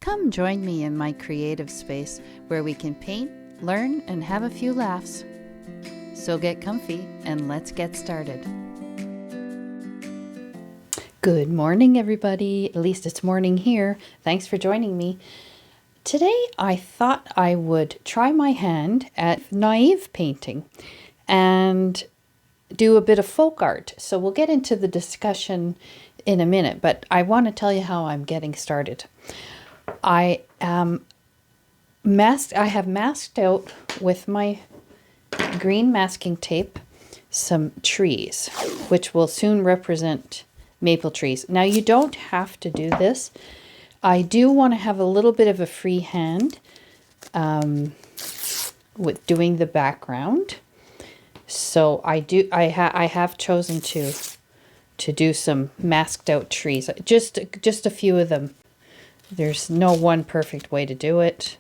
Come join me in my creative space where we can paint, learn, and have a few laughs. So get comfy and let's get started. Good morning, everybody. At least it's morning here. Thanks for joining me. Today I thought I would try my hand at naive painting and do a bit of folk art. So we'll get into the discussion in a minute, but I want to tell you how I'm getting started. I have masked out with my green masking tape some trees, which will soon represent maple trees. Now you don't have to do this. I do want to have a little bit of a free hand with doing the background. So I have chosen to do some masked out trees, just a few of them. There's no one perfect way to do it.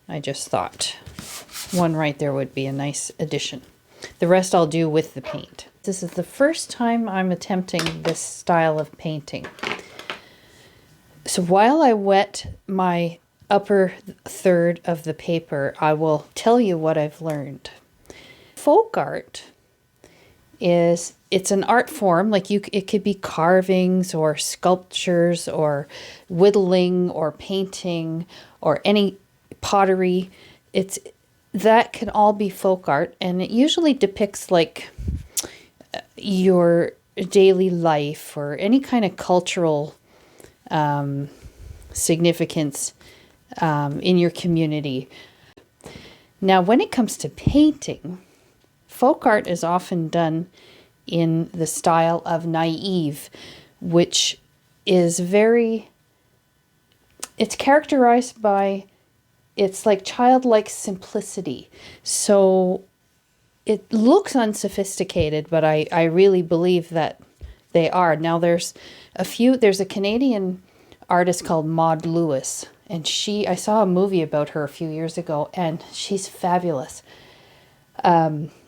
I just thought one right there would be a nice addition. The rest I'll do with the paint. This is the first time I'm attempting this style of painting. So while I wet my upper third of the paper, I will tell you what I've learned. Folk art it's an art form, like it could be carvings or sculptures or whittling or painting or any pottery. That can all be folk art, and it usually depicts like your daily life or any kind of cultural significance in your community. Now, when it comes to painting, folk art is often done in the style of naive, which is it's characterized by, it's like childlike simplicity. So it looks unsophisticated, but I really believe that they are. Now there's a Canadian artist called Maud Lewis, and I saw a movie about her a few years ago, and she's fabulous.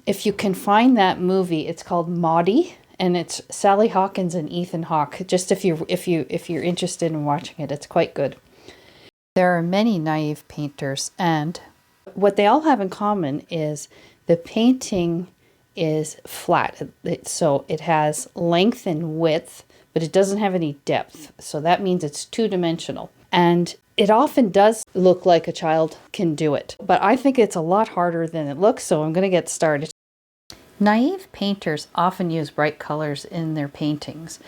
If you can find that movie, it's called Maudie, and it's Sally Hawkins and Ethan Hawke. Just if you're interested in watching it, it's quite good. There are many naive painters, and what they all have in common is the painting is flat. So it has length and width, but it doesn't have any depth. So that means it's two-dimensional. And it often does look like a child can do it, but I think it's a lot harder than it looks, so I'm going to get started. Naive painters often use bright colors in their paintings,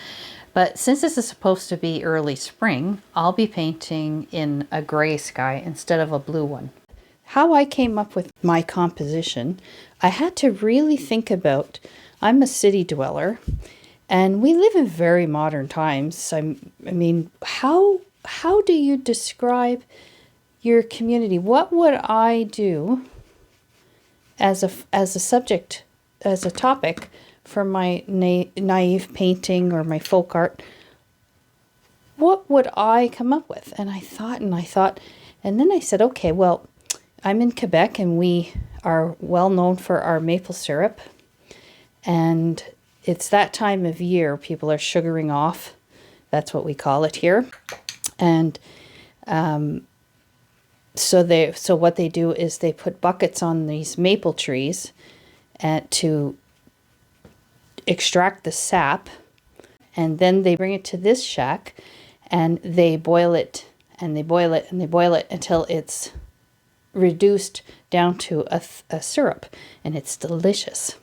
but since this is supposed to be early spring, I'll be painting in a gray sky instead of a blue one. How I came up with my composition, I had to really think about, I'm a city dweller, and we live in very modern times. I mean, how do you describe your community? What would I do as a subject, as a topic for my naive painting or my folk art? What would I come up with? And I thought, and then I said, okay, well, I'm in Quebec and we are well known for our maple syrup. And it's that time of year, people are sugaring off. That's what we call it here. And so what they do is they put buckets on these maple trees to extract the sap, and then they bring it to this shack and they boil it and they boil it and they boil it until it's reduced down to a syrup, and it's delicious.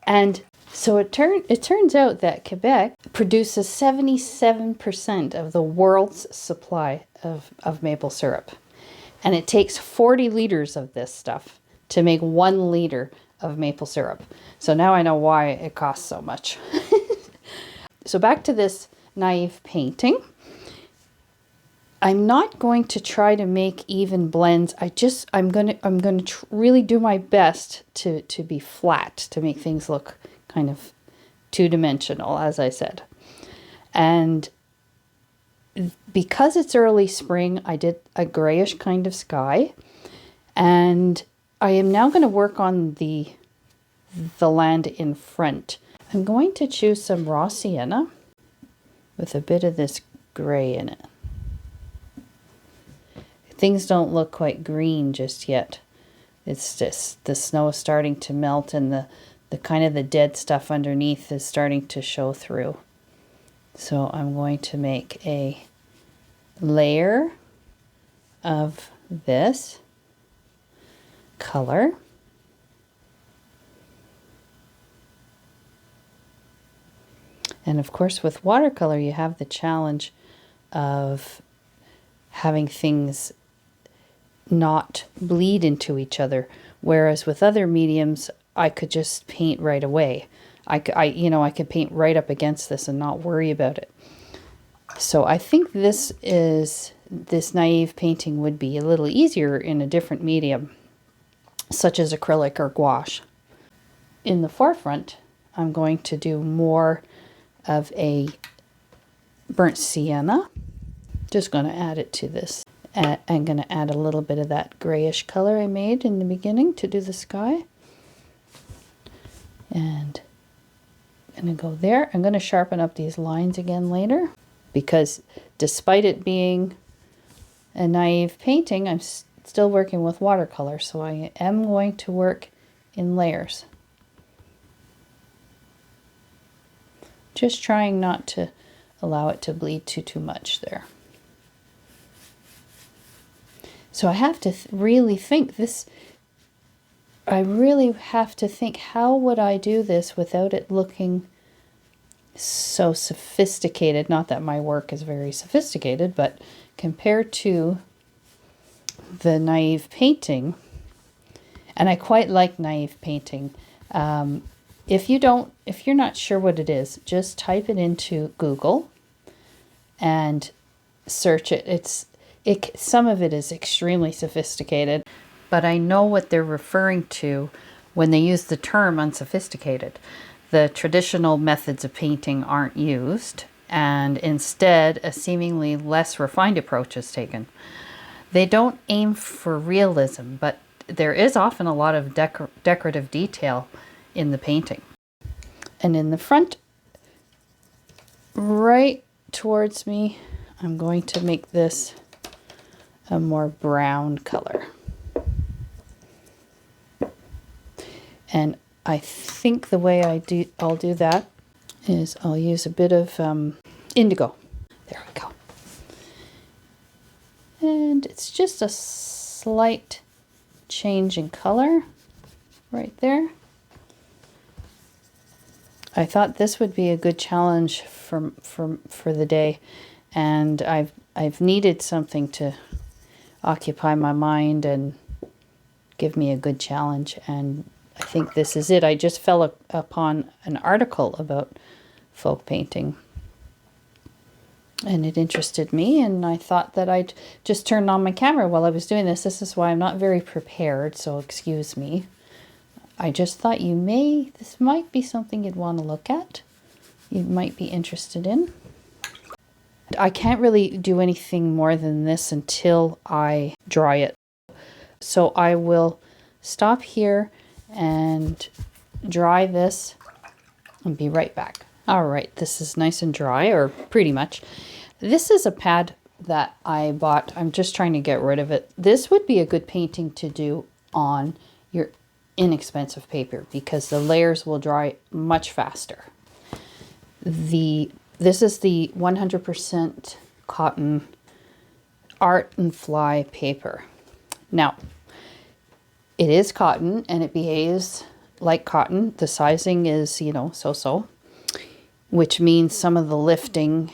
And so it turns out that Quebec produces 77% of the world's supply of maple syrup. And it takes 40 liters of this stuff to make 1 liter of maple syrup. So now I know why it costs so much. So back to this naive painting. I'm not going to try to make even blends. I'm going to really do my best to be flat, to make things look kind of two-dimensional, as I said. And because it's early spring, I did a grayish kind of sky, and I am now going to work on the land in front. I'm going to choose some raw sienna with a bit of this gray in it. things don't look quite green just yet. It's just the snow is starting to melt, and the kind of the dead stuff underneath is starting to show through. So I'm going to make a layer of this color. And of course, with watercolor, you have the challenge of having things not bleed into each other. Whereas with other mediums, I could just paint right away. I could paint right up against this and not worry about it. So I think this naive painting would be a little easier in a different medium, such as acrylic or gouache. In the forefront, I'm going to do more of a burnt sienna. Just going to add it to this. I'm going to add a little bit of that grayish color I made in the beginning to do the sky. And I'm going to go there. I'm going to sharpen up these lines again later, because despite it being a naive painting, I'm still working with watercolor, so I am going to work in layers. Just trying not to allow it to bleed too much there. So I have to really think this. I really have to think, how would I do this without it looking so sophisticated? Not that my work is very sophisticated, but compared to the naive painting, and I quite like naive painting. If you're not sure what it is, just type it into Google and search it. Some of it is extremely sophisticated, but I know what they're referring to when they use the term unsophisticated. The traditional methods of painting aren't used, and instead a seemingly less refined approach is taken. They don't aim for realism, but there is often a lot of decorative detail in the painting. And in the front, right towards me, I'm going to make this a more brown color. And I think the way I'll do that is I'll use a bit of indigo. There we go. And it's just a slight change in color right there. I thought this would be a good challenge for the day, and I've needed something to occupy my mind and give me a good challenge, and I think this is it. I just fell upon an article about folk painting, and it interested me, and I thought that I'd just turn on my camera while I was doing this. This is why I'm not very prepared, so excuse me. I just thought this might be something you'd want to look at. You might be interested in. I can't really do anything more than this until I dry it. So I will stop here and dry this and be right back. All right, this is nice and dry, or pretty much. This is a pad that I bought. I'm just trying to get rid of it. This would be a good painting to do on your inexpensive paper because the layers will dry much faster. This is the 100% cotton Art and Fly paper. Now, it is cotton and it behaves like cotton. The sizing is, so-so, which means some of the lifting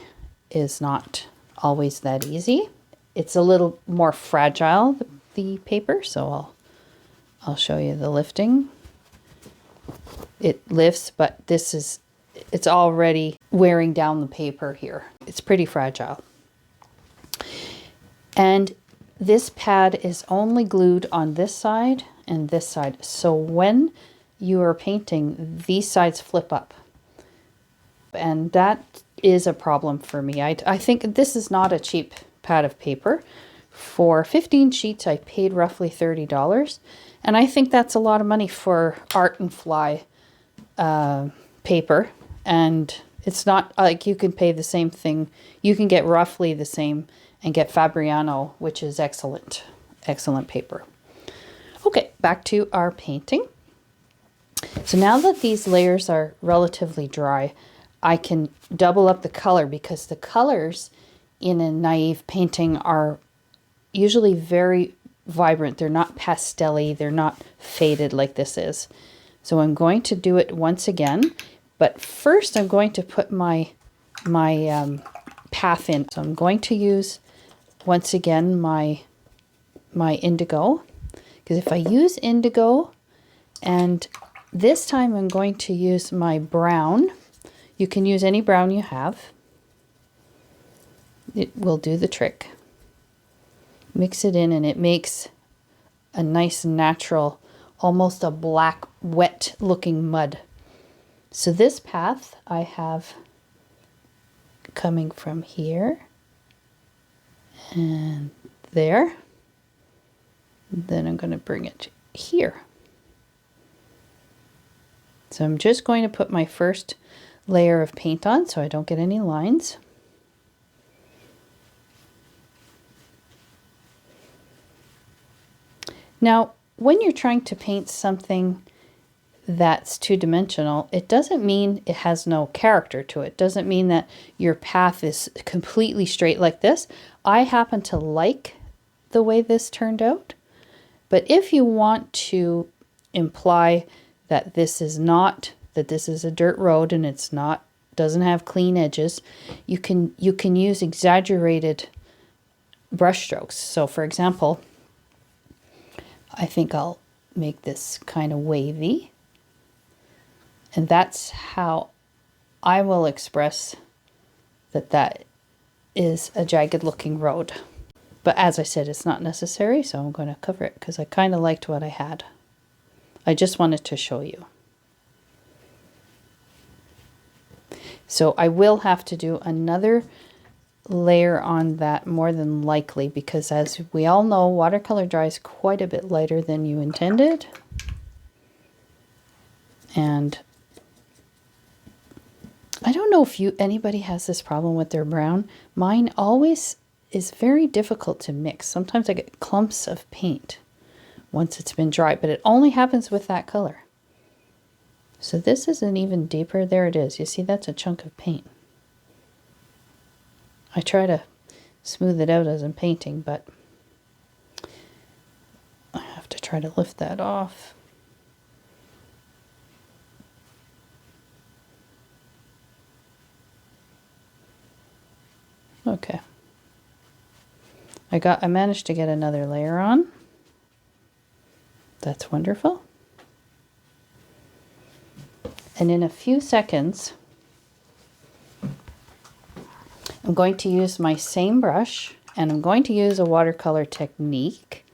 is not always that easy. It's a little more fragile, the paper, so I'll show you the lifting. It lifts, but it's already wearing down the paper here. It's pretty fragile. And this pad is only glued on this side and this side. So when you are painting, these sides flip up. And that is a problem for me. I think this is not a cheap pad of paper. For 15 sheets, I paid roughly $30. And I think that's a lot of money for Art and Fly paper. And it's not like you can pay the same thing. You can get roughly the same and get Fabriano, which is excellent, excellent paper. Okay, back to our painting. So now that these layers are relatively dry, I can double up the color, because the colors in a naive painting are usually very vibrant. They're not pastel-y, they're not faded like this is. So I'm going to do it once again, but first I'm going to put my path in. So I'm going to use once again my indigo, because if I use indigo, and this time I'm going to use my brown. You can use any brown you have. It will do the trick. Mix it in and it makes a nice natural, almost a black, wet looking mud. So this path I have coming from here and there. Then I'm going to bring it here. So I'm just going to put my first layer of paint on so I don't get any lines. Now, when you're trying to paint something that's two-dimensional, it doesn't mean it has no character to it. It doesn't mean that your path is completely straight like this. I happen to like the way this turned out. But if you want to imply that this is a dirt road and it's not, doesn't have clean edges, you can use exaggerated brush strokes. So for example, I think I'll make this kind of wavy, and that's how I will express that is a jagged looking road. But as I said, it's not necessary, so I'm going to cover it because I kind of liked what I had. I just wanted to show you. So I will have to do another layer on that more than likely, because as we all know, watercolor dries quite a bit lighter than you intended. And I don't know if anybody has this problem with their brown. Mine always is very difficult to mix. Sometimes I get clumps of paint once it's been dry, but it only happens with that color. So this isn't even deeper. There it is. You see, that's a chunk of paint. I try to smooth it out as I'm painting, but I have to try to lift that off. Okay. I managed to get another layer on. That's wonderful. And in a few seconds, I'm going to use my same brush, and I'm going to use a watercolor technique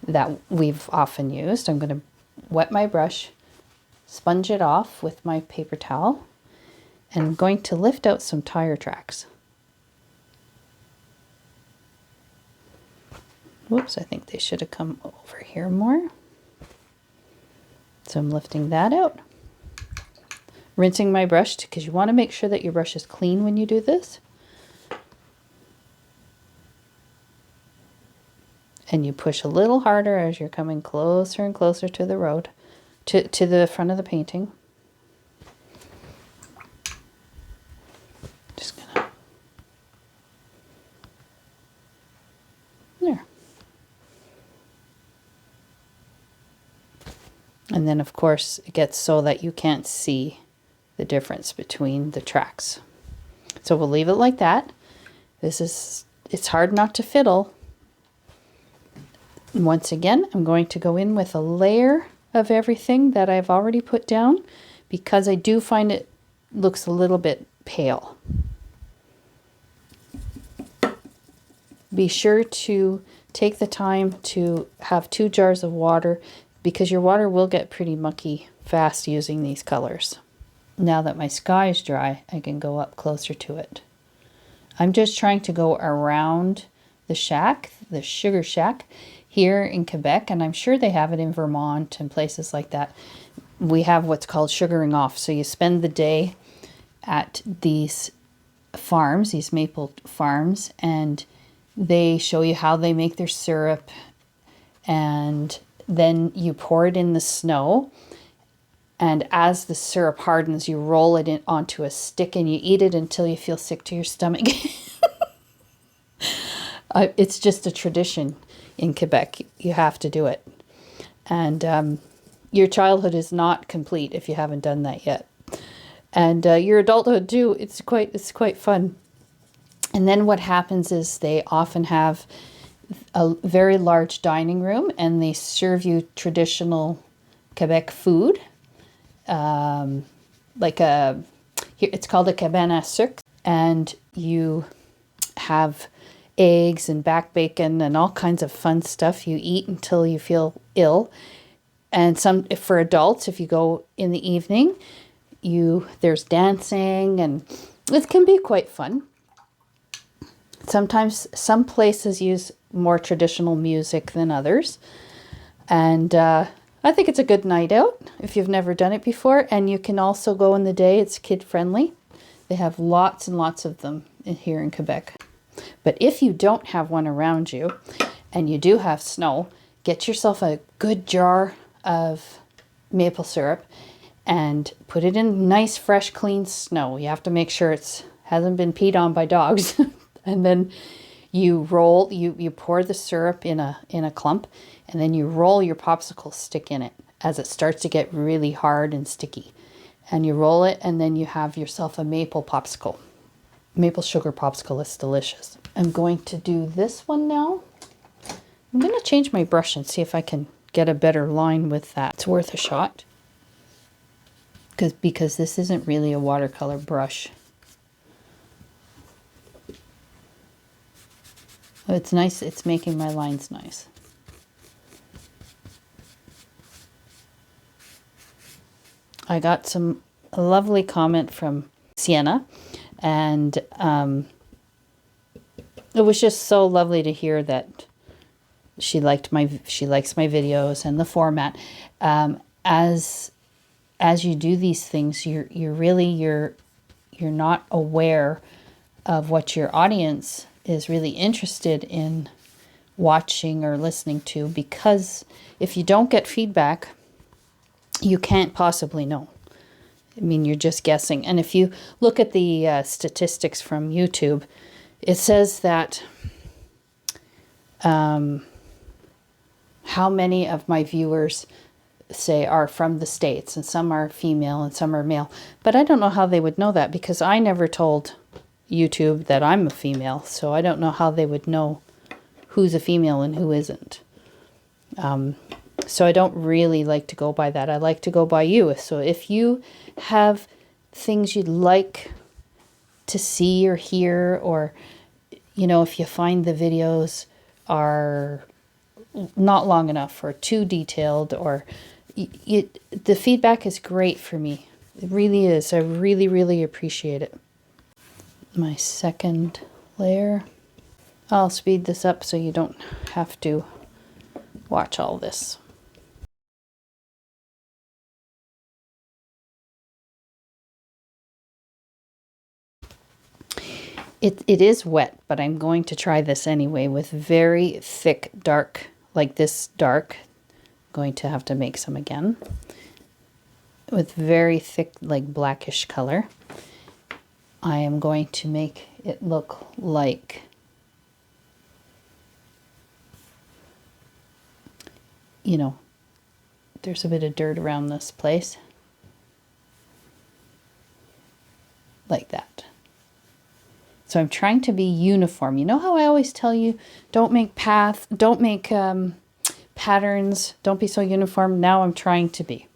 that we've often used. I'm going to wet my brush, sponge it off with my paper towel, and I'm going to lift out some tire tracks. Whoops, I think they should have come over here more. So I'm lifting that out. Rinsing my brush, because you want to make sure that your brush is clean when you do this. And you push a little harder as you're coming closer and closer to the road, to the front of the painting. Just gonna, there. And then of course it gets so that you can't see the difference between the tracks. So we'll leave it like that. It's hard not to fiddle. Once again, I'm going to go in with a layer of everything that I've already put down, because I do find it looks a little bit pale. Be sure to take the time to have 2 jars of water, because your water will get pretty mucky fast using these colors. Now that my sky is dry, I can go up closer to it. I'm just trying to go around the shack, the sugar shack, here in Quebec, and I'm sure they have it in Vermont and places like that. We have what's called sugaring off. So you spend the day at these farms, these maple farms, and They show you how they make their syrup, and then you pour it in the snow. And as the syrup hardens, you roll it onto a stick and you eat it until you feel sick to your stomach. It's just a tradition in Quebec. You have to do it. And your childhood is not complete if you haven't done that yet. And your adulthood too. It's quite fun. And then what happens is they often have a very large dining room and they serve you traditional Quebec food. It's called a cabane à sucre, and you have eggs and back bacon and all kinds of fun stuff. You eat until you feel ill. And for adults, if you go in the evening, there's dancing, and it can be quite fun. Sometimes some places use more traditional music than others. And I think it's a good night out if you've never done it before. And you can also go in the day. It's kid friendly. They have lots and lots of them here in Quebec. But if you don't have one around you and you do have snow, get yourself a good jar of maple syrup and put it in nice, fresh, clean snow. You have to make sure it hasn't been peed on by dogs. And then you pour the syrup in a clump, and then you roll your popsicle stick in it as it starts to get really hard and sticky. And you roll it, and then you have yourself a maple popsicle. Maple sugar popsicle is delicious. I'm going to do this one now. I'm going to change my brush and see if I can get a better line with that. It's worth a shot. Because this isn't really a watercolor brush. It's nice. It's making my lines nice. I got a lovely comment from Sienna, and it was just so lovely to hear that she likes my videos and the format. As you do these things, you're not aware of what your audience is really interested in watching or listening to, because if you don't get feedback, you can't possibly know. I mean, you're just guessing. And if you look at the statistics from YouTube, it says that how many of my viewers are from the States, and some are female and some are male. But I don't know how they would know that, because I never told YouTube that I'm a female, so I don't know how they would know who's a female and who isn't. So I don't really like to go by that. I like to go by you. So if you have things you'd like to see or hear, or, if you find the videos are not long enough or too detailed, or the feedback is great for me. It really is. I really, really appreciate it. My second layer. I'll speed this up so you don't have to watch all this. It is wet, but I'm going to try this anyway with very thick, dark, like this dark. I'm going to have to make some again. With very thick, like blackish color. I am going to make it look like there's a bit of dirt around this place. Like that. So I'm trying to be uniform. You know how I always tell you, don't make patterns, don't be so uniform. Now I'm trying to be.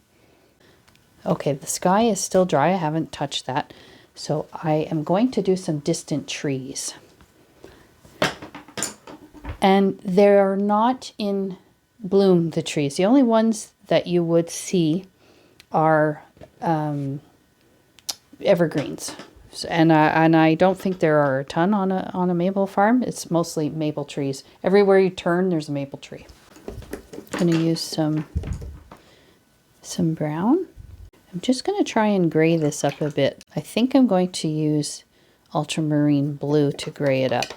Okay, the sky is still dry. I haven't touched that. So I am going to do some distant trees. And they're not in bloom, the trees. The only ones that you would see are evergreens. And I don't think there are a ton on a maple farm. It's mostly maple trees. Everywhere you turn, there's a maple tree. I'm going to use some brown. I'm just going to try and gray this up a bit. I think I'm going to use ultramarine blue to gray it up,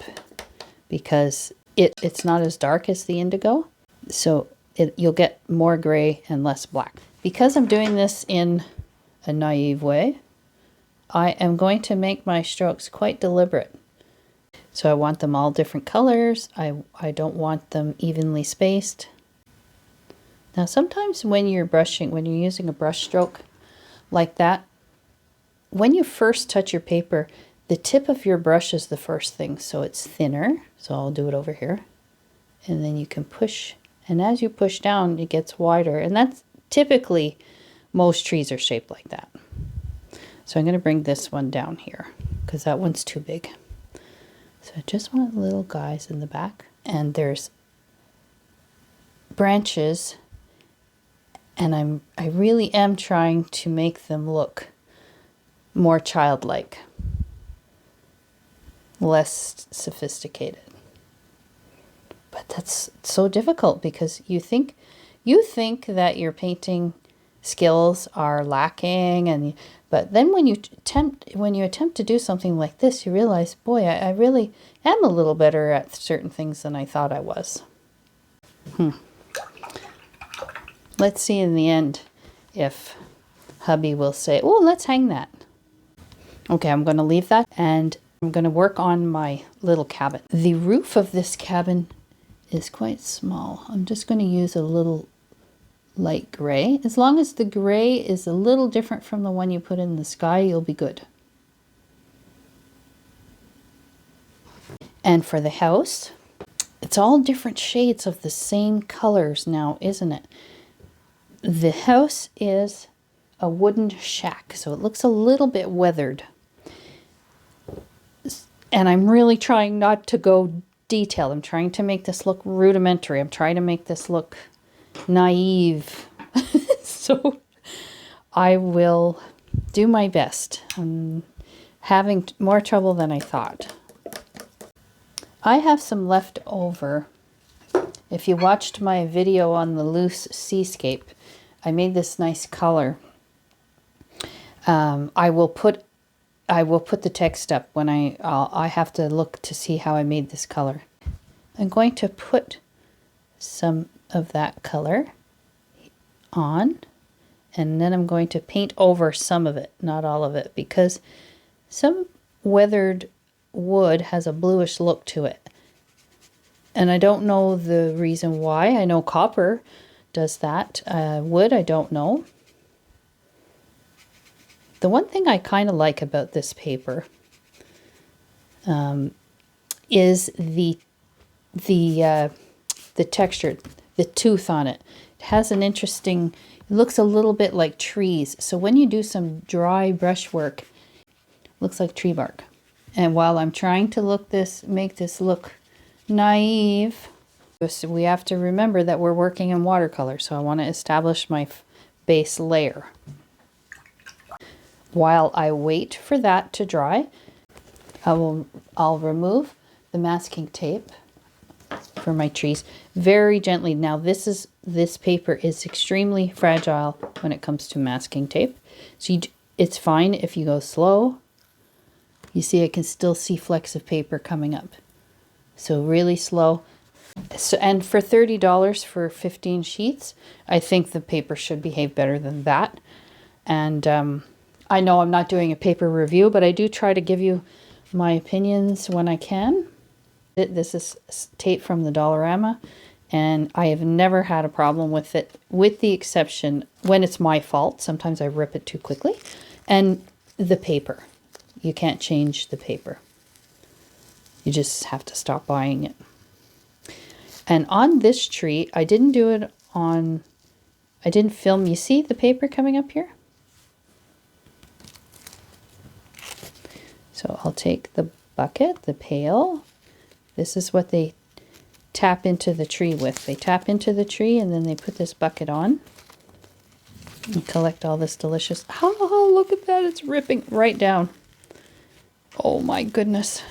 because it's not as dark as the indigo. So you'll get more gray and less black. Because I'm doing this in a naive way, I am going to make my strokes quite deliberate. So I want them all different colors. I don't want them evenly spaced. Now sometimes when you're brushing, when you're using a brush stroke like that, when you first touch your paper, the tip of your brush is the first thing, so it's thinner. So I'll do it over here. And then you can push, and as you push down, it gets wider. And that's typically, most trees are shaped like that. So I'm going to bring this one down here because that one's too big. So I just want little guys in the back. And there's branches, and I really am trying to make them look more childlike, less sophisticated. But that's so difficult because you think that your painting skills are lacking, but then when you attempt to do something like this, you realize, boy, I really am a little better at certain things than I thought I was. Let's see in the end if hubby will say, oh, let's hang that. Okay, I'm going to leave that, and I'm going to work on my little cabin. The roof of this cabin is quite small. I'm just going to use a little light gray. As long as the gray is a little different from the one you put in the sky, you'll be good. And for the house, it's all different shades of the same colors now, isn't it? The house is a wooden shack, so it looks a little bit weathered. And I'm really trying not to go detailed. I'm trying to make this look rudimentary. I'm trying to make this look naive. So I will do my best. I'm having more trouble than I thought. I have some left over. If you watched my video on the loose seascape, I made this nice color. I will put the text up when I have to look to see how I made this color. I'm going to put some of that color on, and then I'm going to paint over some of it, not all of it, because some weathered wood has a bluish look to it. And I don't know the reason why. I know copper does that. Wood, I don't know. The one thing I kind of like about this paper is the texture, the tooth on it. It has an interesting, it looks a little bit like trees. So when you do some dry brushwork, it looks like tree bark. And while I'm trying to make this look naive, we have to remember that we're working in watercolor. So I want to establish my base layer. While I wait for that to dry, I'll remove the masking tape for my trees very gently. Now this paper is extremely fragile when it comes to masking tape. So it's fine if you go slow. You see, I can still see flecks of paper coming up. So really slow. So, and for $30 for 15 sheets, I think the paper should behave better than that. And I know I'm not doing a paper review, but I do try to give you my opinions when I can. This is tape from the Dollarama, and I have never had a problem with it, with the exception when it's my fault. Sometimes I rip it too quickly. And the paper. You can't change the paper. You just have to stop buying it. And on this tree, I didn't film. You see the paper coming up here? So I'll take the bucket, the pail. This is what they tap into the tree with. They tap into the tree and then they put this bucket on and collect all this delicious... Oh, look at that. It's ripping right down. Oh my goodness.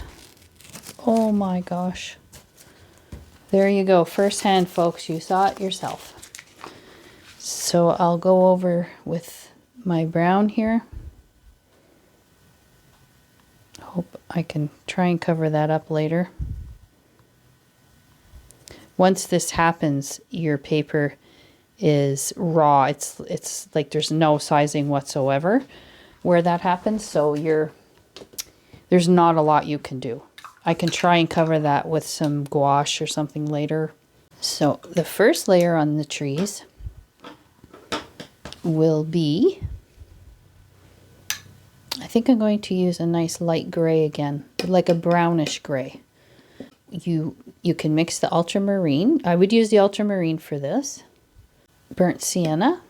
Oh my gosh. There you go. Firsthand, folks. You saw it yourself. So I'll go over with my brown here. Hope I can try and cover that up later. Once this happens, your paper is raw. It's like there's no sizing whatsoever where that happens. So there's not a lot you can do. I can try and cover that with some gouache or something later. So the first layer on the trees will be, I think I'm going to use a nice light gray again, like a brownish gray. You can mix the ultramarine. I would use the ultramarine for this. Burnt sienna,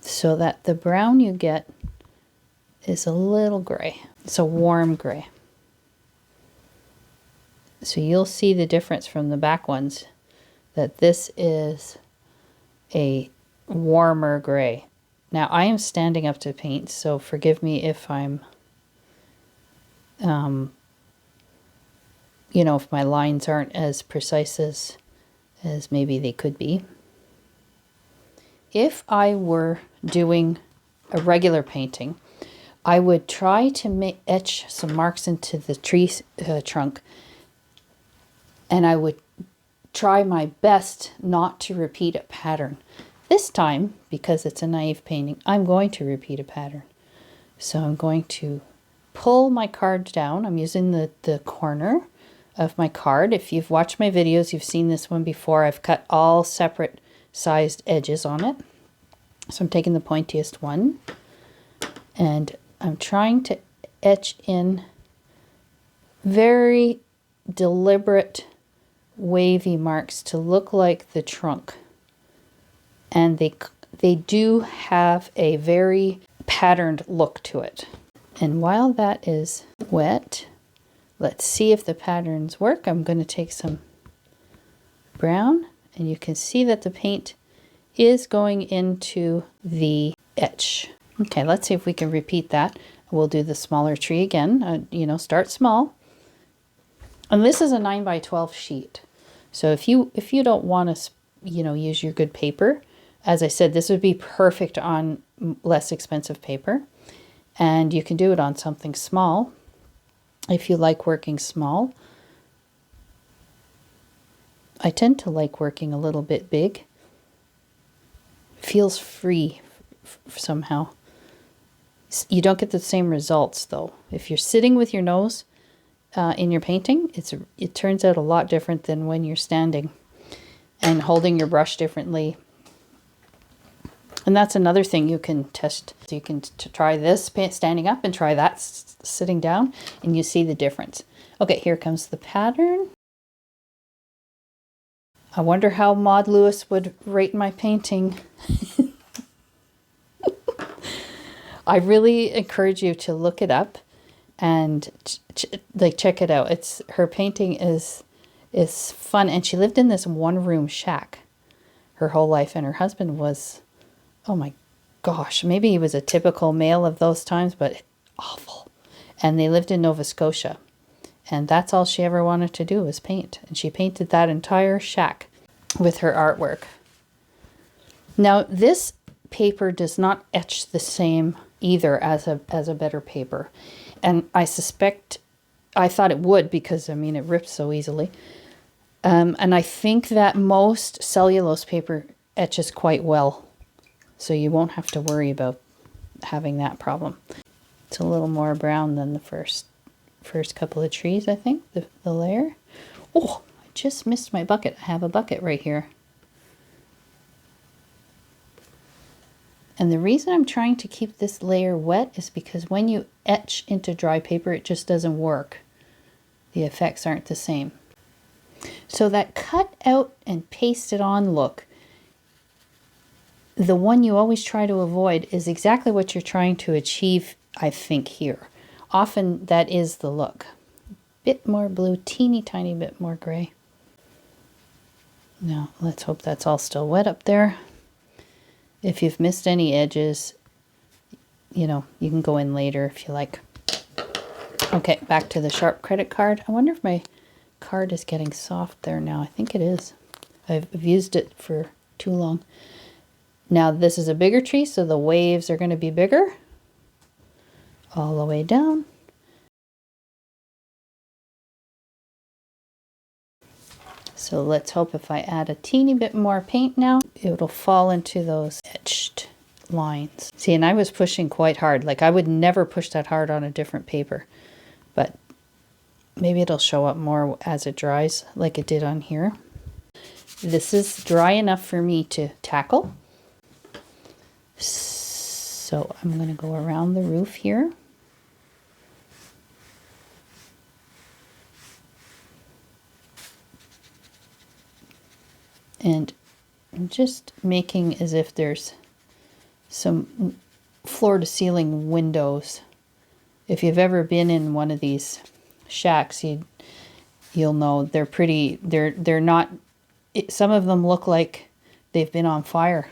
so that the brown you get is a little gray. It's a warm gray. So you'll see the difference from the back ones, that this is a warmer gray. Now I am standing up to paint, so forgive me if I'm, you know, if my lines aren't as precise as maybe they could be. If I were doing a regular painting, I would try to etch some marks into the tree trunk, and I would try my best not to repeat a pattern. This time, because it's a naive painting, I'm going to repeat a pattern. So I'm going to pull my card down. I'm using the corner of my card. If you've watched my videos, you've seen this one before. I've cut all separate sized edges on it. So I'm taking the pointiest one, and I'm trying to etch in very deliberate wavy marks to look like the trunk. And they do have a very patterned look to it. And while that is wet, let's see if the patterns work. I'm going to take some brown, and you can see that the paint is going into the etch. Okay, let's see if we can repeat that. We'll do the smaller tree again. You know, start small. And this is a 9x12 sheet. So if you don't want to, you know, use your good paper, as I said, this would be perfect on less expensive paper. And you can do it on something small if you like working small. I tend to like working a little bit big. Feels free somehow. You don't get the same results though. If you're sitting with your nose in your painting, it turns out a lot different than when you're standing and holding your brush differently. And that's another thing you can test. So you can try this standing up and try that sitting down, and you see the difference. Okay, here comes the pattern. I wonder how Maud Lewis would rate my painting. I really encourage you to look it up and check it out. Her painting is fun, and she lived in this one-room shack her whole life, and her husband was, oh my gosh, maybe he was a typical male of those times, but awful. And they lived in Nova Scotia, and that's all she ever wanted to do was paint, and she painted that entire shack with her artwork. Now this paper does not etch the same either as a better paper, and I suspect, I thought it would, because I mean it rips so easily, and I think that most cellulose paper etches quite well, so you won't have to worry about having that problem. It's a little more brown than the first couple of trees, I think, the layer. Oh, I just missed my bucket. I have a bucket right here. And the reason I'm trying to keep this layer wet is because when you etch into dry paper, it just doesn't work. The effects aren't the same. So that cut out and pasted on look, the one you always try to avoid, is exactly what you're trying to achieve, I think, here. Often that is the look. Bit more blue, teeny tiny bit more gray. Now let's hope that's all still wet up there. If you've missed any edges, you know, you can go in later if you like. Okay, back to the sharp credit card. I wonder if my card is getting soft there now. I think it is. I've used it for too long. Now this is a bigger tree, so the waves are going to be bigger. All the way down. So let's hope if I add a teeny bit more paint now, it'll fall into those etched lines. See, and I was pushing quite hard. Like I would never push that hard on a different paper, but maybe it'll show up more as it dries like it did on here. This is dry enough for me to tackle. So I'm going to go around the roof here. And I'm just making as if there's some floor to ceiling windows. If you've ever been in one of these shacks, you'll know they're pretty, they're not, some of them look like they've been on fire.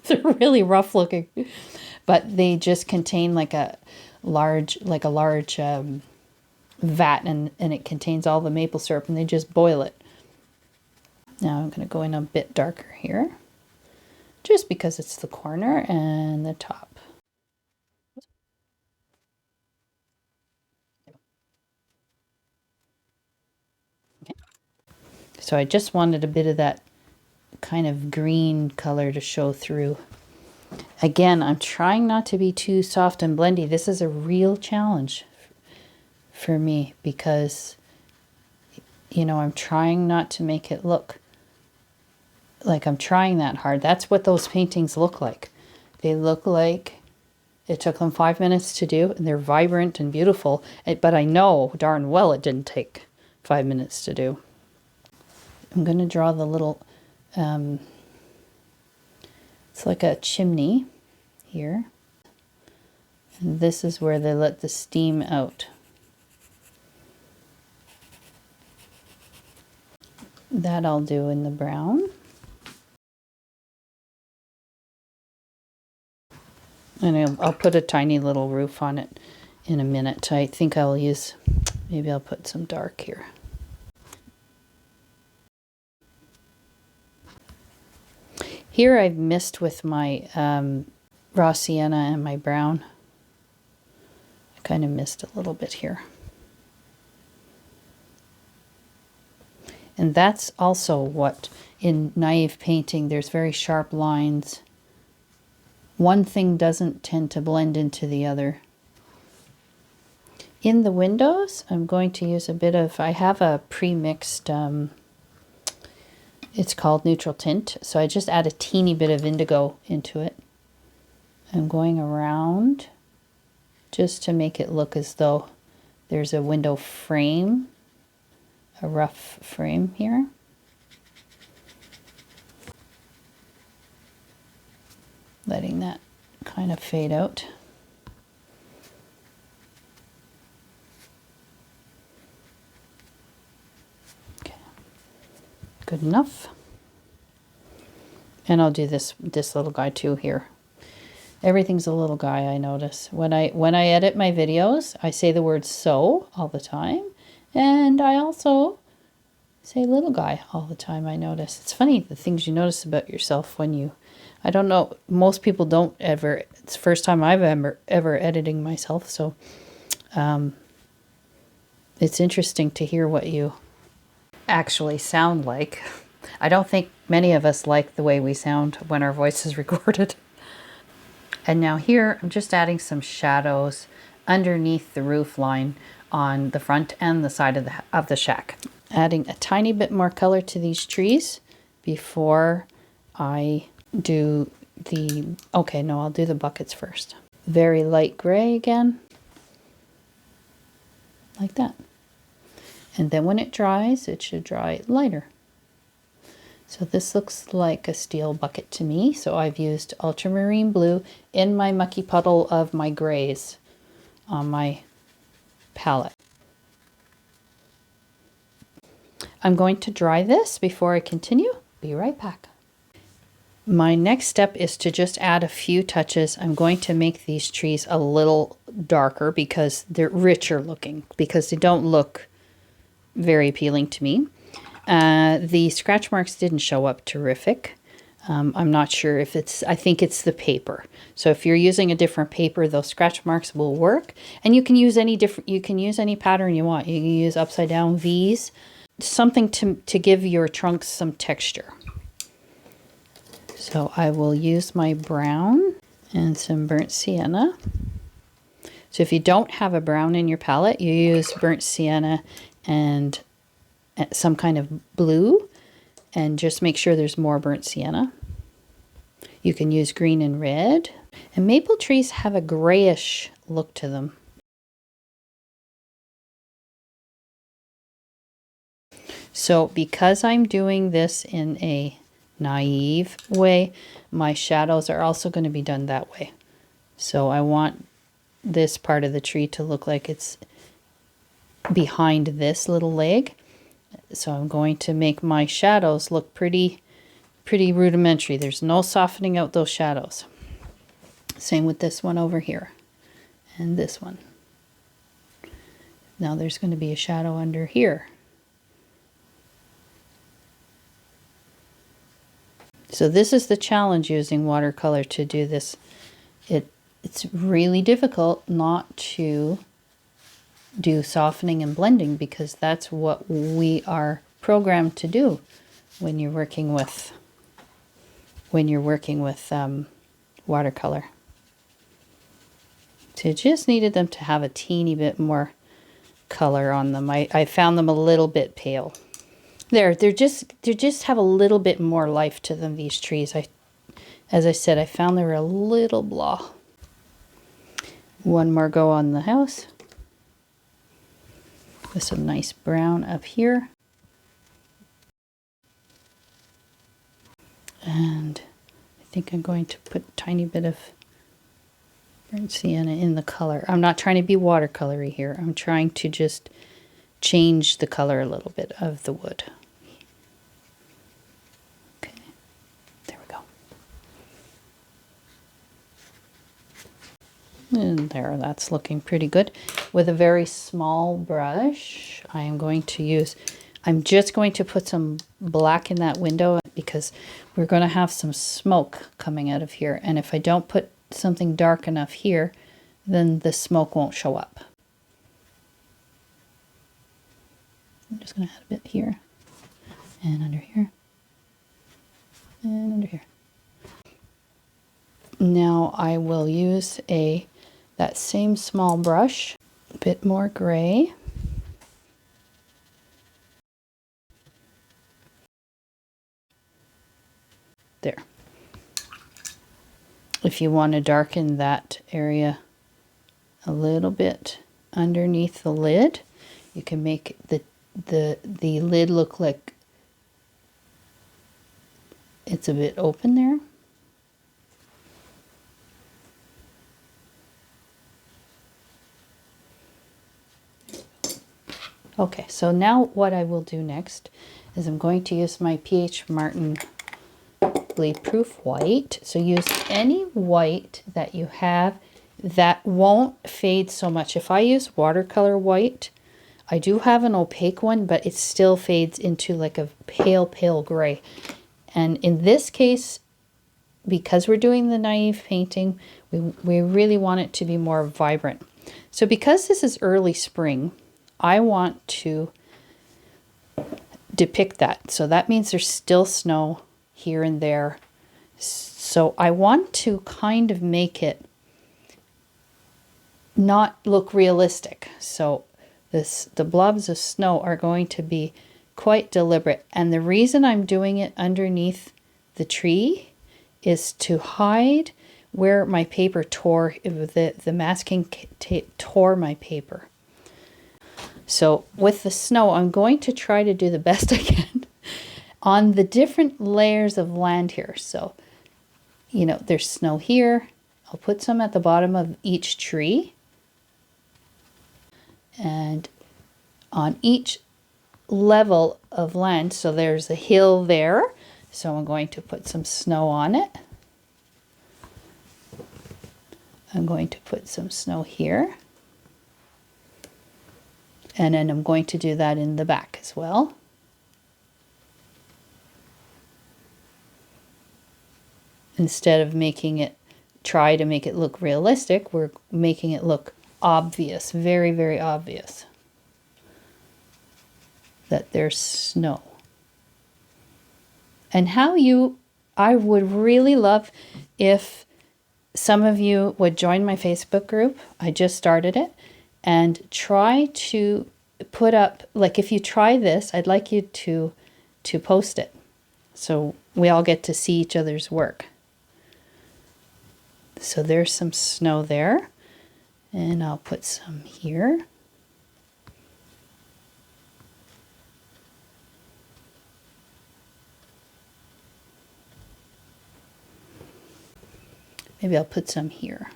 They're really rough looking, but they just contain like a large vat, and it contains all the maple syrup, and they just boil it. Now I'm going to go in a bit darker here, just because it's the corner and the top. Okay. So I just wanted a bit of that kind of green color to show through. Again, I'm trying not to be too soft and blendy. This is a real challenge for me because, you know, I'm trying not to make it look like I'm trying that hard. That's what those paintings look like. They look like it took them 5 minutes to do, and they're vibrant and beautiful. But I know darn well it didn't take 5 minutes to do. I'm going to draw the little, it's like a chimney here. And this is where they let the steam out. That I'll do in the brown. And I'll put a tiny little roof on it in a minute. I think I'll use, maybe I'll put some dark here. Here I've missed with my raw sienna and my brown. I kind of missed a little bit here. And that's also what, in naive painting, there's very sharp lines. One thing doesn't tend to blend into the other. In the windows, I'm going to use a bit of, I have a pre-mixed, it's called neutral tint. So I just add a teeny bit of indigo into it. I'm going around just to make it look as though there's a window frame, a rough frame here. Letting that kind of fade out. Okay, good enough. And I'll do this little guy too here. Everything's a little guy, I notice. When I edit my videos, I say the word so all the time, and I also say little guy all the time, I notice. It's funny the things you notice about yourself when you, I don't know, most people don't ever, it's the first time I've ever editing myself, so it's interesting to hear what you actually sound like. I don't think many of us like the way we sound when our voice is recorded. And now here, I'm just adding some shadows underneath the roof line on the front and the side of the shack. Adding a tiny bit more color to these trees before I do the, okay, no, I'll do the buckets first. Very light gray again, like that. And then when it dries, it should dry lighter. So this looks like a steel bucket to me. So I've used ultramarine blue in my mucky puddle of my grays on my palette. I'm going to dry this before I continue. Be right back. My next step is to just add a few touches. I'm going to make these trees a little darker because they're richer looking, because they don't look very appealing to me. The scratch marks didn't show up terrific. I'm not sure if it's, I think it's the paper. So if you're using a different paper, those scratch marks will work. And you can use any pattern you want. You can use upside down V's. something to give your trunks some texture. So I will use my brown and some burnt sienna. So if you don't have a brown in your palette, you use burnt sienna and some kind of blue, and just make sure there's more burnt sienna. You can use green and red. And maple trees have a grayish look to them. So because I'm doing this in a naive way, my shadows are also going to be done that way. So I want this part of the tree to look like it's behind this little leg. So I'm going to make my shadows look pretty rudimentary. There's no softening out those shadows. Same with this one over here and this one. Now there's going to be a shadow under here. So this is the challenge using watercolor to do this. It's really difficult not to do softening and blending, because that's what we are programmed to do when you're working with watercolor. So you just needed them to have a teeny bit more color on them. I found them a little bit pale. They just have a little bit more life to them, these trees. As I said, I found they were a little blah. One more go on the house with some nice brown up here. And I think I'm going to put a tiny bit of burnt sienna in the color. I'm not trying to be watercolory here. I'm trying to just change the color a little bit of the wood. Okay, there we go. And there, that's looking pretty good. With a very small brush, I'm just going to put some black in that window, because we're going to have some smoke coming out of here. And if I don't put something dark enough here, then the smoke won't show up. I'm just going to add a bit here, and under here, and under here. Now I will use that same small brush, a bit more gray. There. If you want to darken that area a little bit underneath the lid, you can make the lid look like it's a bit open there. Okay, so now what I will do next is I'm going to use my P.H. Martin bleed proof white. So use any white that you have that won't fade so much. If I use watercolor white, I do have an opaque one, but it still fades into like a pale gray. And in this case, because we're doing the naive painting, we really want it to be more vibrant. So because this is early spring, I want to depict that. So that means there's still snow here and there. So I want to kind of make it not look realistic. So the blobs of snow are going to be quite deliberate. And the reason I'm doing it underneath the tree is to hide where my paper tore, the masking tape tore my paper. So with the snow, I'm going to try to do the best I can on the different layers of land here. So, you know, there's snow here. I'll put some at the bottom of each tree. And on each level of land, so there's a hill there. So I'm going to put some snow on it. I'm going to put some snow here. And then I'm going to do that in the back as well. Instead of try to make it look realistic, we're making it look obvious, very, very obvious. that there's snow. And I would really love if some of you would join my Facebook group. I just started it, and try to put up, like if you try this, I'd like you to post it so we all get to see each other's work. So there's some snow there, and I'll put some here. Maybe I'll put some here.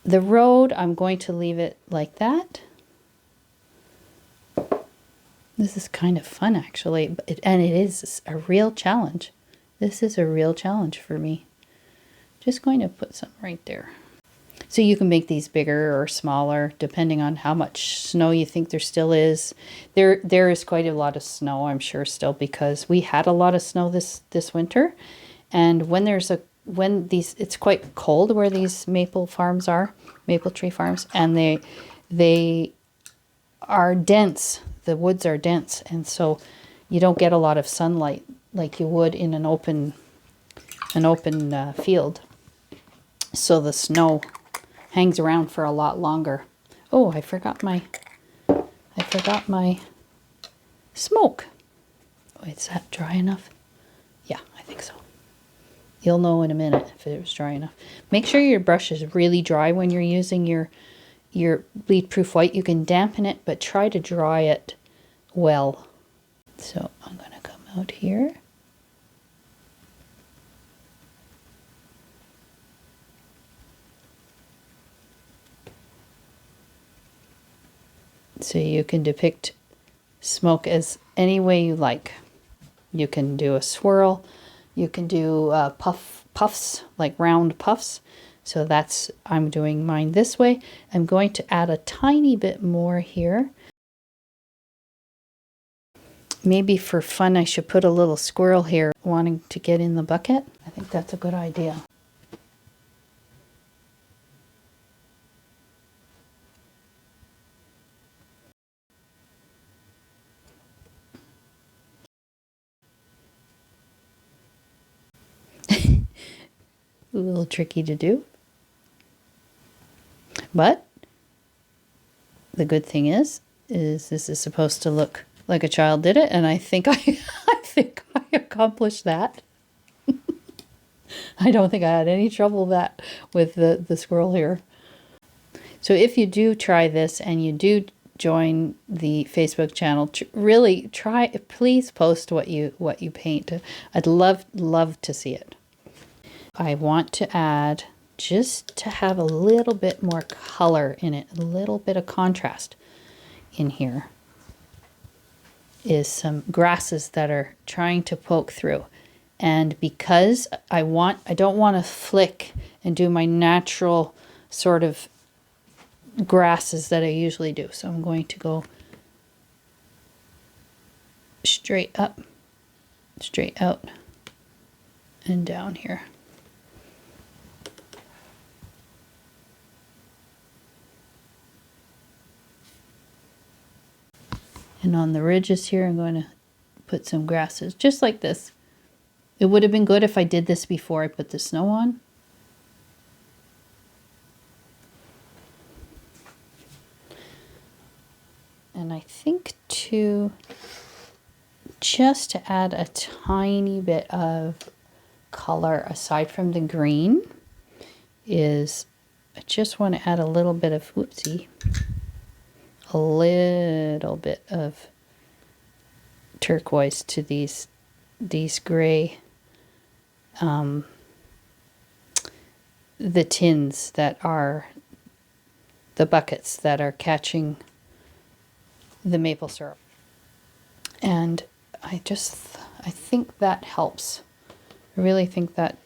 The road, I'm going to leave it like that. This is kind of fun, actually, and it is a real challenge. This is a real challenge for me. Just going to put some right there. So you can make these bigger or smaller, depending on how much snow you think there still is. There is quite a lot of snow, I'm sure, still, because we had a lot of snow this winter. And it's quite cold where these maple tree farms, and they are dense. The woods are dense, and so you don't get a lot of sunlight like you would in an open field. So the snow hangs around for a lot longer. Oh, I forgot my smoke. Oh, is that dry enough? Yeah, I think so. You'll know in a minute if it was dry enough. Make sure your brush is really dry when you're using your bleed-proof white. You can dampen it, but try to dry it well. So I'm going to come out here. So you can depict smoke as any way you like. You can do a swirl. You can do puffs, like round puffs. So I'm doing mine this way. I'm going to add a tiny bit more here. Maybe for fun, I should put a little squirrel here wanting to get in the bucket. I think that's a good idea. A little tricky to do. But the good thing is this is supposed to look like a child did it, and I think I accomplished that. I don't think I had any trouble with the squirrel here. So if you do try this and you do join the Facebook channel, really please post what you paint. I'd love to see it. I want to add, just to have a little bit more color in it, a little bit of contrast in here, is some grasses that are trying to poke through. And because I don't want to flick and do my natural sort of grasses that I usually do. So I'm going to go straight up, straight out, and down here. And on the ridges here, I'm going to put some grasses, just like this. It would have been good if I did this before I put the snow on. And I think just to add a tiny bit of color aside from the green is, I just want to add a little bit of, a little bit of turquoise to these gray, the tins that are the buckets that are catching the maple syrup. And I think that helps. I really think that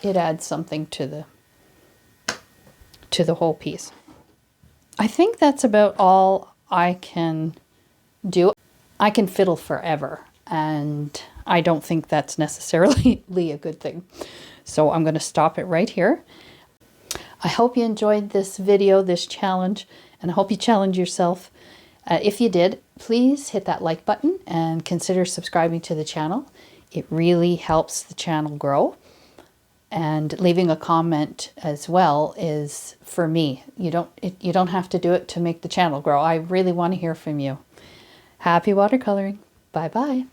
adds something to the whole piece. I think that's about all I can do. I can fiddle forever, and I don't think that's necessarily a good thing. So I'm going to stop it right here. I hope you enjoyed this video, this challenge, and I hope you challenge yourself. If you did, please hit that like button and consider subscribing to the channel. It really helps the channel grow. And leaving a comment as well is for me. You don't have to do it to make the channel grow. I really want to hear from you. Happy watercoloring. Bye bye.